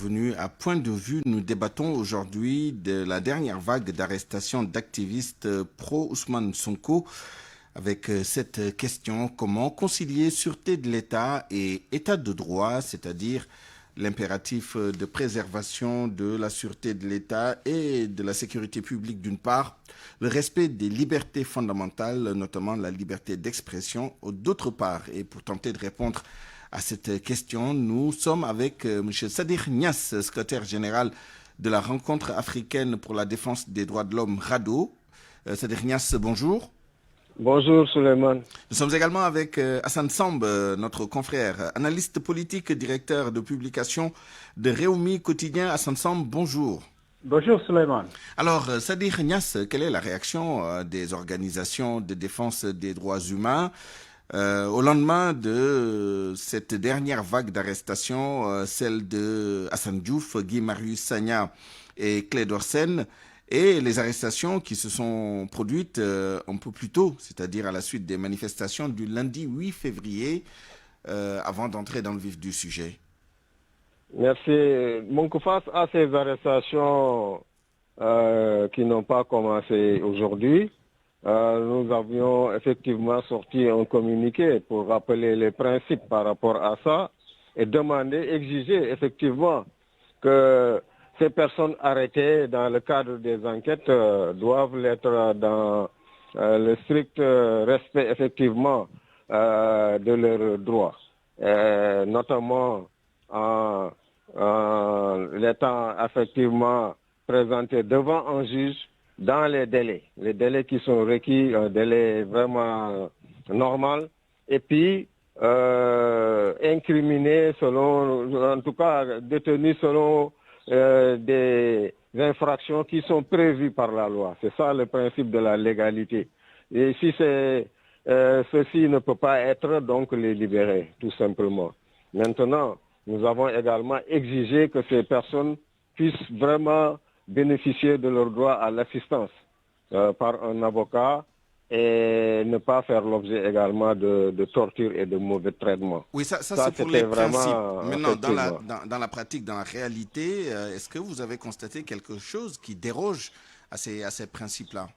bienvenue à Point de vue. Nous débattons aujourd'hui de la dernière vague d'arrestations d'activistes pro-Ousmane Sonko avec cette question: comment concilier sûreté de l'État et état de droit, c'est-à-dire l'impératif de préservation de la sûreté de l'État et de la sécurité publique d'une part, le respect des libertés fondamentales, notamment la liberté d'expression d'autre part. Et pour tenter de répondre à cette question, nous sommes avec M. Sadir Niasse, secrétaire général de la Rencontre africaine pour la défense des droits de l'homme, RADDHO. Sadir Niasse, bonjour. Bonjour Suleiman. Nous sommes également avec Hassan Samb, notre confrère, analyste politique, directeur de publication de Réumi Quotidien. Hassan Samb, bonjour. Bonjour Suleiman. Alors, Sadir Niasse, quelle est la réaction des organisations de défense des droits humains au lendemain de cette dernière vague d'arrestations, celle de Hassan Diouf, Guy Marius Sagna et Clédor Sène, et les arrestations qui se sont produites un peu plus tôt, c'est-à-dire à la suite des manifestations du lundi 8 février, avant d'entrer dans le vif du sujet? Merci. Donc, face à ces arrestations qui n'ont pas commencé aujourd'hui, nous avions effectivement sorti un communiqué pour rappeler les principes par rapport à ça et demander, exiger effectivement que ces personnes arrêtées dans le cadre des enquêtes doivent l'être dans le strict respect effectivement de leurs droits, notamment en étant effectivement présentés devant un juge dans les délais qui sont requis, un délai vraiment normal, et puis incriminés selon, en tout cas détenus selon des infractions qui sont prévues par la loi. C'est ça le principe de la légalité. Et si ceci ne peut pas être, donc les libérer, tout simplement. Maintenant, nous avons également exigé que ces personnes puissent vraiment bénéficier de leur droit à l'assistance par un avocat et ne pas faire l'objet également de torture et de mauvais traitements. Oui, ça c'est pour les principes. Maintenant, dans la pratique, dans la réalité, est-ce que vous avez constaté quelque chose qui déroge à ces principes-là?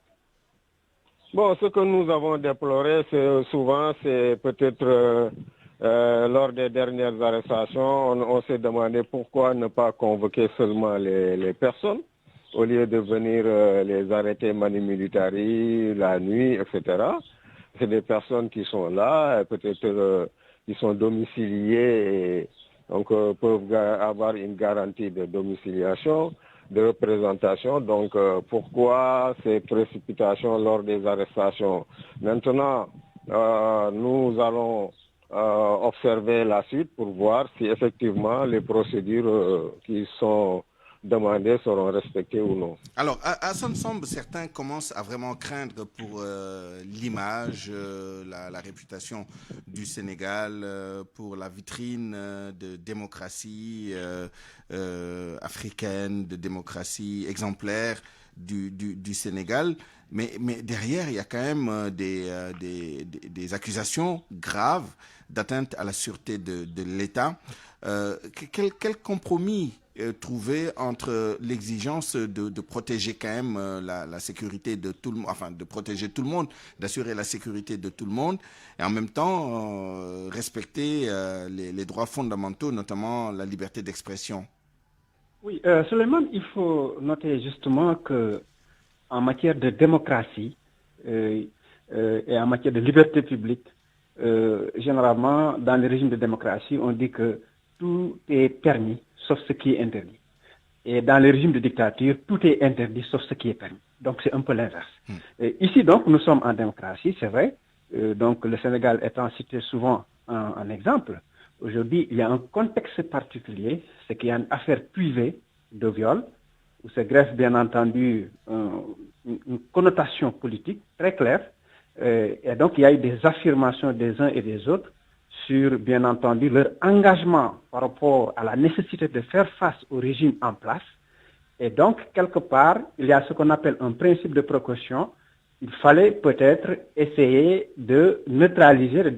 Bon, ce que nous avons déploré, c'est peut-être lors des dernières arrestations, on s'est demandé pourquoi ne pas convoquer seulement les personnes au lieu de venir les arrêter manu militari la nuit, etc. C'est des personnes qui sont là, peut-être qui sont domiciliées et donc peuvent avoir une garantie de domiciliation, de représentation. Donc pourquoi ces précipitations lors des arrestations? Maintenant, nous allons observer la suite pour voir si effectivement les procédures qui sont demandées seront respectées ou non. Alors, à Hassan Samb, certains commencent à vraiment craindre pour l'image, la réputation du Sénégal, pour la vitrine de démocratie africaine, de démocratie exemplaire du Sénégal. Mais derrière, il y a quand même des accusations graves d'atteinte à la sûreté de l'État. Quel compromis trouver entre l'exigence de protéger quand même la sécurité de tout le monde, enfin de protéger tout le monde, d'assurer la sécurité de tout le monde, et en même temps respecter les droits fondamentaux, notamment la liberté d'expression? Oui, Suleiman, il faut noter justement que en matière de démocratie et en matière de liberté publique, généralement, dans les régimes de démocratie, on dit que tout est permis, sauf ce qui est interdit. Et dans les régimes de dictature, tout est interdit, sauf ce qui est permis. Donc, c'est un peu l'inverse. Ici, donc, nous sommes en démocratie, c'est vrai. Donc, le Sénégal étant cité souvent en exemple. Aujourd'hui, il y a un contexte particulier, c'est qu'il y a une affaire privée de viol, où se greffe bien entendu une connotation politique très claire. Et donc, il y a eu des affirmations des uns et des autres sur, bien entendu, leur engagement par rapport à la nécessité de faire face au régime en place. Et donc, quelque part, il y a ce qu'on appelle un principe de précaution. Il fallait peut-être essayer de neutraliser, de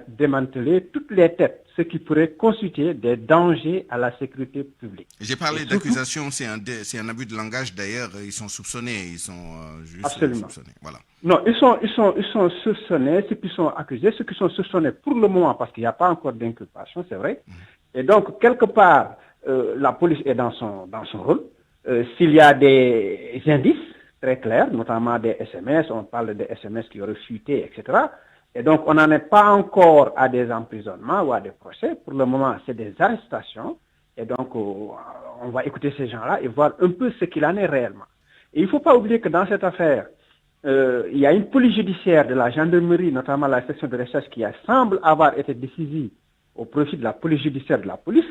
démanteler toutes les têtes ce qui pourrait constituer des dangers à la sécurité publique. J'ai parlé d'accusation, c'est un abus de langage d'ailleurs, ils sont soupçonnés, ils sont juste soupçonnés. Voilà. Non, ils sont soupçonnés, ceux qui sont accusés, ceux qui sont soupçonnés pour le moment, parce qu'il n'y a pas encore d'inculpation, c'est vrai. Et donc, quelque part, la police est dans son rôle. S'il y a des indices très clairs, notamment des SMS, on parle des SMS qui auraient fuité, etc. Et donc, on n'en est pas encore à des emprisonnements ou à des procès. Pour le moment, c'est des arrestations. Et donc, on va écouter ces gens-là et voir un peu ce qu'il en est réellement. Et il ne faut pas oublier que dans cette affaire, il y a une police judiciaire de la gendarmerie, notamment la section de recherche, qui semble avoir été décisive au profit de la police judiciaire de la police,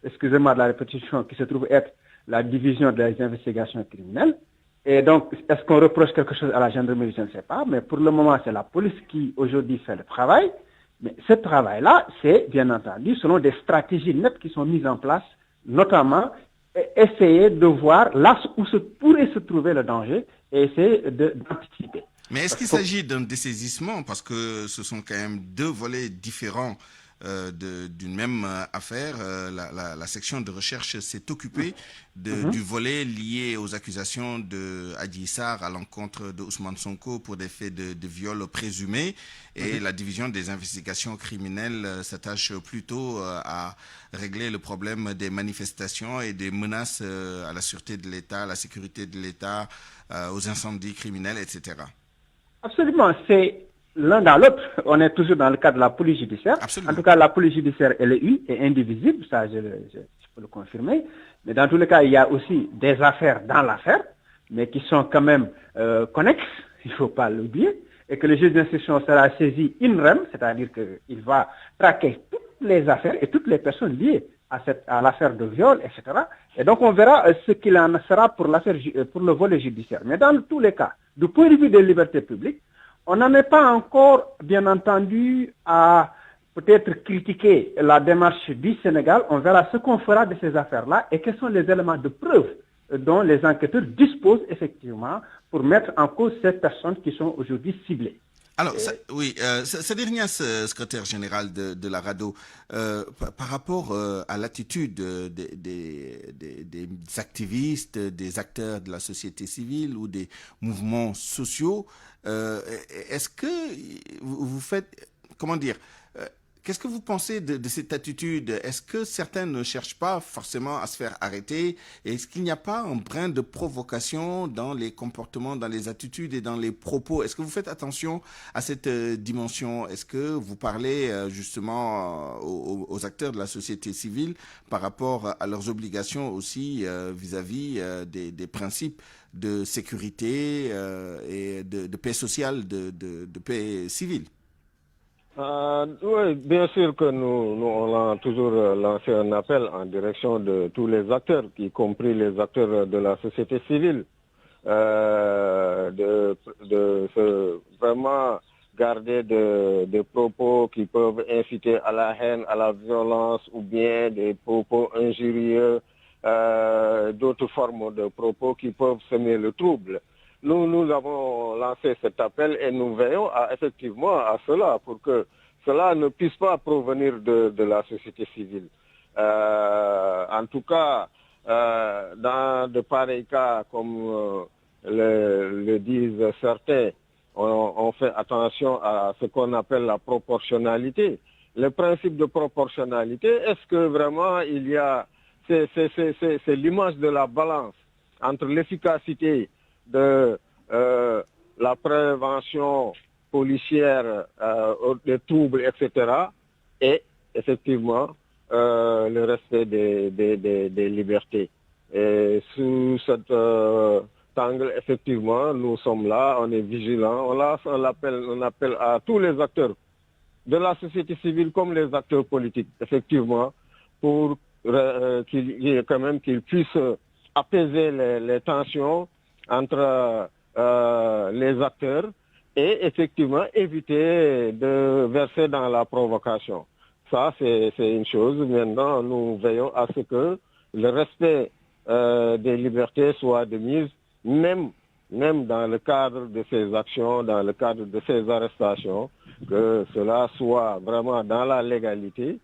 excusez-moi de la répétition, qui se trouve être la division des investigations criminelles. Et donc, est-ce qu'on reproche quelque chose à la gendarmerie? Je ne sais pas, mais pour le moment, c'est la police qui aujourd'hui fait le travail. Mais ce travail-là, c'est bien entendu selon des stratégies nettes qui sont mises en place, notamment essayer de voir là où pourrait se trouver le danger et essayer d'anticiper. Mais est-ce qu'il s'agit d'un dessaisissement? Parce que ce sont quand même deux volets différents d'une même affaire. La section de recherche s'est occupée du volet lié aux accusations de Adji Sarr à l'encontre de Ousmane Sonko pour des faits de viol présumés. Et la division des investigations criminelles s'attache plutôt à régler le problème des manifestations et des menaces à la sûreté de l'État, à la sécurité de l'État, aux incendies criminels, etc. Absolument, c'est l'un dans l'autre. On est toujours dans le cadre de la police judiciaire. Absolument. En tout cas, la police judiciaire, elle est une et indivisible, ça je peux le confirmer. Mais dans tous les cas, il y a aussi des affaires dans l'affaire, mais qui sont quand même connexes, il ne faut pas l'oublier, et que le juge d'instruction sera saisi in rem, c'est-à-dire qu'il va traquer toutes les affaires et toutes les personnes liées à l'affaire de viol, etc. Et donc on verra ce qu'il en sera pour le volet judiciaire. Mais dans tous les cas, du point de vue des libertés publiques, on n'en est pas encore, bien entendu, à peut-être critiquer la démarche du Sénégal. On verra ce qu'on fera de ces affaires-là et quels sont les éléments de preuve dont les enquêteurs disposent effectivement pour mettre en cause ces personnes qui sont aujourd'hui ciblées. Alors, Sadir Niasse, secrétaire général de la RADDHO, par rapport à l'attitude des activistes, des acteurs de la société civile ou des mouvements sociaux, est-ce que vous faites, comment dire, qu'est-ce que vous pensez de cette attitude? Est-ce que certains ne cherchent pas forcément à se faire arrêter? Est-ce qu'il n'y a pas un brin de provocation dans les comportements, dans les attitudes et dans les propos? Est-ce que vous faites attention à cette dimension? Est-ce que vous parlez justement aux acteurs de la société civile par rapport à leurs obligations aussi vis-à-vis des principes de sécurité et de paix sociale, de paix civile? Oui, bien sûr que nous on a toujours lancé un appel en direction de tous les acteurs, y compris les acteurs de la société civile, de vraiment garder des propos qui peuvent inciter à la haine, à la violence, ou bien des propos injurieux, d'autres formes de propos qui peuvent semer le trouble. Nous avons lancé cet appel et nous veillons effectivement à cela pour que cela ne puisse pas provenir de la société civile. En tout cas, dans de pareils cas, comme le disent certains, on fait attention à ce qu'on appelle la proportionnalité. Le principe de proportionnalité, est-ce que vraiment il y a... C'est l'image de la balance entre l'efficacité de la prévention policière des troubles, etc. et effectivement le respect des libertés. Et sous cet angle, effectivement, nous sommes là, on est vigilants, on lance un appel à tous les acteurs de la société civile comme les acteurs politiques, effectivement, pour qu'ils puissent apaiser les tensions entre les acteurs et effectivement éviter de verser dans la provocation. Ça, c'est une chose. Maintenant, nous veillons à ce que le respect des libertés soit de mise, même même dans le cadre de ces actions, dans le cadre de ces arrestations, que cela soit vraiment dans la légalité,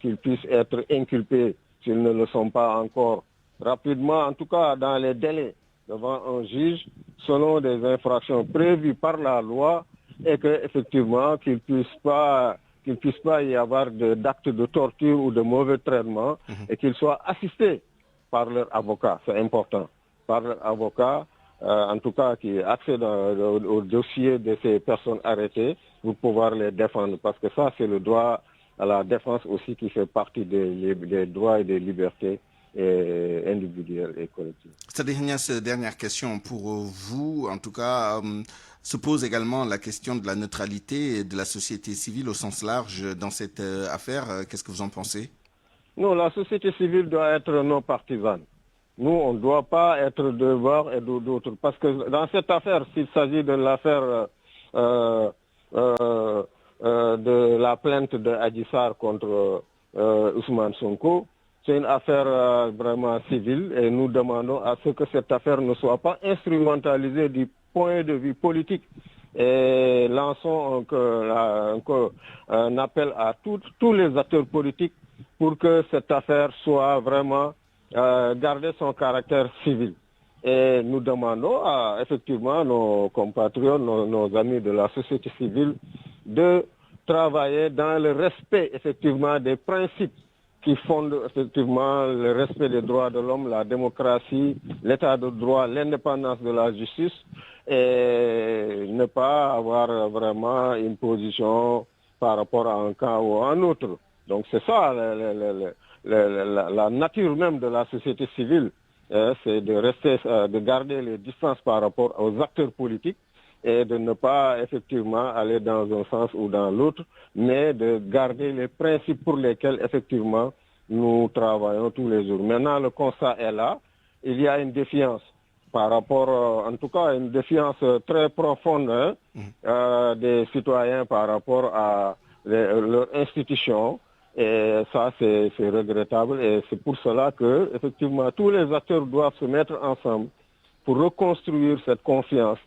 qu'ils puissent être inculpés s'ils ne le sont pas encore rapidement, en tout cas dans les délais devant un juge, selon des infractions prévues par la loi, et qu'effectivement qu'il ne puisse pas y avoir d'actes de torture ou de mauvais traitement, et qu'ils soient assistés par leur avocat, c'est important, par leur avocat, en tout cas qui accède au dossier de ces personnes arrêtées pour pouvoir les défendre, parce que ça c'est le droit à la défense aussi qui fait partie des droits et des libertés individuelles et collectives. Cette dernière question pour vous, en tout cas, se pose également la question de la neutralité de la société civile au sens large dans cette affaire. Qu'est-ce que vous en pensez? Non, la société civile doit être non partisane. Nous, on ne doit pas être de bord et d'autre. Parce que dans cette affaire, s'il s'agit de l'affaire de la plainte de Adji Sarr contre Ousmane Sonko, c'est une affaire vraiment civile et nous demandons à ce que cette affaire ne soit pas instrumentalisée du point de vue politique. Et lançons un appel à tous les acteurs politiques pour que cette affaire soit vraiment garder son caractère civil. Et nous demandons à effectivement nos compatriotes, nos amis de la société civile de travailler dans le respect effectivement des principes qui fondent effectivement le respect des droits de l'homme, la démocratie, l'état de droit, l'indépendance de la justice et ne pas avoir vraiment une position par rapport à un camp ou à un autre. Donc c'est ça la nature même de la société civile, c'est de garder les distances par rapport aux acteurs politiques et de ne pas effectivement aller dans un sens ou dans l'autre, mais de garder les principes pour lesquels effectivement nous travaillons tous les jours. Maintenant, le constat est là, il y a une défiance par rapport, en tout cas une défiance très profonde des citoyens par rapport à leurs institutions. Et ça, c'est regrettable et c'est pour cela que, effectivement, tous les acteurs doivent se mettre ensemble pour reconstruire cette confiance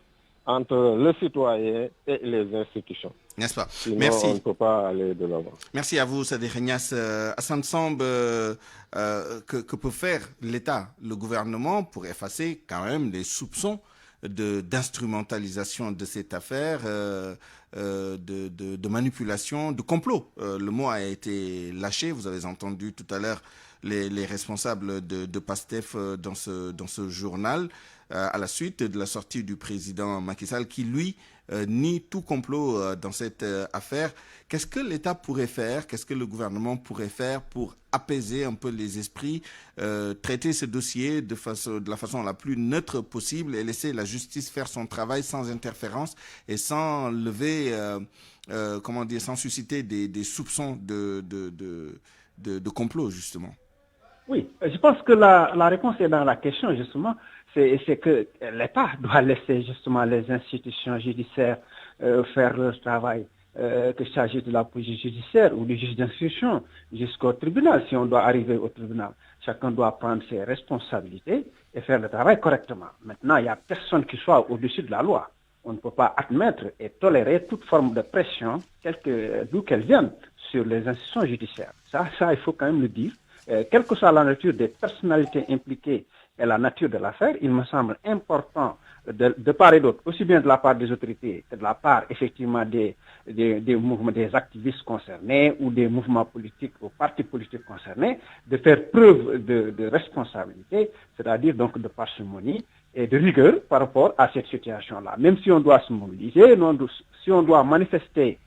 entre le citoyen et les institutions. N'est-ce pas? Sinon, Merci. on ne peut pas aller de l'avant. Merci à vous, Sadegh Niasse. Hassan Samb, que peut faire l'État, le gouvernement, pour effacer quand même les soupçons d'instrumentalisation de cette affaire, de manipulation, de complot. Le mot a été lâché. Vous avez entendu tout à l'heure les responsables de PASTEF dans ce journal, à la suite de la sortie du président Macky Sall qui, lui, nie tout complot dans cette affaire. Qu'est-ce que l'État pourrait faire, qu'est-ce que le gouvernement pourrait faire pour apaiser un peu les esprits, traiter ce dossier de la façon la plus neutre possible et laisser la justice faire son travail sans interférence et sans lever, sans susciter des soupçons de complot, justement? Oui, je pense que la réponse est dans la question, justement. C'est que l'État doit laisser justement les institutions judiciaires faire leur travail, que ce s'agisse de la police judiciaire ou du juge d'instruction jusqu'au tribunal. Si on doit arriver au tribunal, chacun doit prendre ses responsabilités et faire le travail correctement. Maintenant, il n'y a personne qui soit au-dessus de la loi. On ne peut pas admettre et tolérer toute forme de pression, d'où qu'elle vienne, sur les institutions judiciaires. Ça, il faut quand même le dire. Quelle que soit la nature des personnalités impliquées et la nature de l'affaire, il me semble important de part et d'autre, aussi bien de la part des autorités que de la part effectivement des mouvements, des activistes concernés ou des mouvements politiques ou partis politiques concernés, de faire preuve de responsabilité, c'est-à-dire donc de parcimonie et de rigueur par rapport à cette situation-là. Même si on doit se mobiliser, si on doit manifester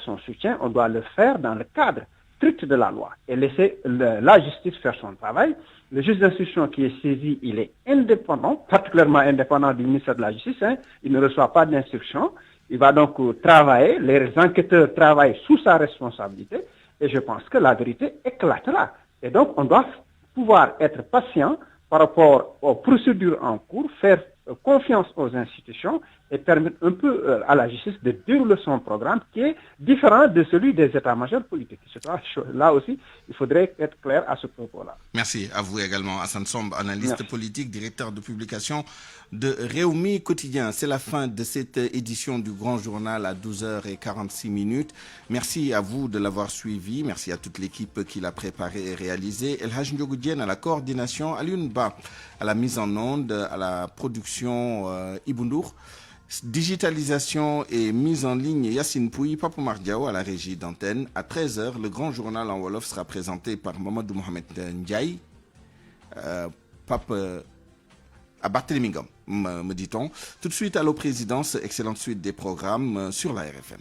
son soutien, on doit le faire dans le cadre strict de la loi et laisser la justice faire son travail. Le juge d'instruction qui est saisi, il est indépendant, particulièrement indépendant du ministère de la Justice. Il ne reçoit pas d'instruction. Il va donc travailler. Les enquêteurs travaillent sous sa responsabilité. Et je pense que la vérité éclate là. Et donc, on doit pouvoir être patient par rapport aux procédures en cours, faire confiance aux institutions et permettre un peu à la justice de dérouler son programme qui est différent de celui des états-majors politiques. Là aussi, il faudrait être clair à ce propos-là. Merci à vous également, Hassan Somb, analyste politique, directeur de publication de Réumi Quotidien. C'est la fin de cette édition du Grand Journal à 12h46. Merci à vous de l'avoir suivi. Merci à toute l'équipe qui l'a préparé et réalisé. El Haj Ndiogoudien à la coordination, Alioune Ba à la mise en onde, à la production Ibundour. Digitalisation et mise en ligne, Yassine Pouy, Papo Mardiao à la régie d'antenne. À 13h, le Grand Journal en Wolof sera présenté par Mamadou Mohamed Ndiaye. Pape à Barthélémy Ngom, me dit-on. Tout de suite à l'eau présidence, excellente suite des programmes sur la RFM.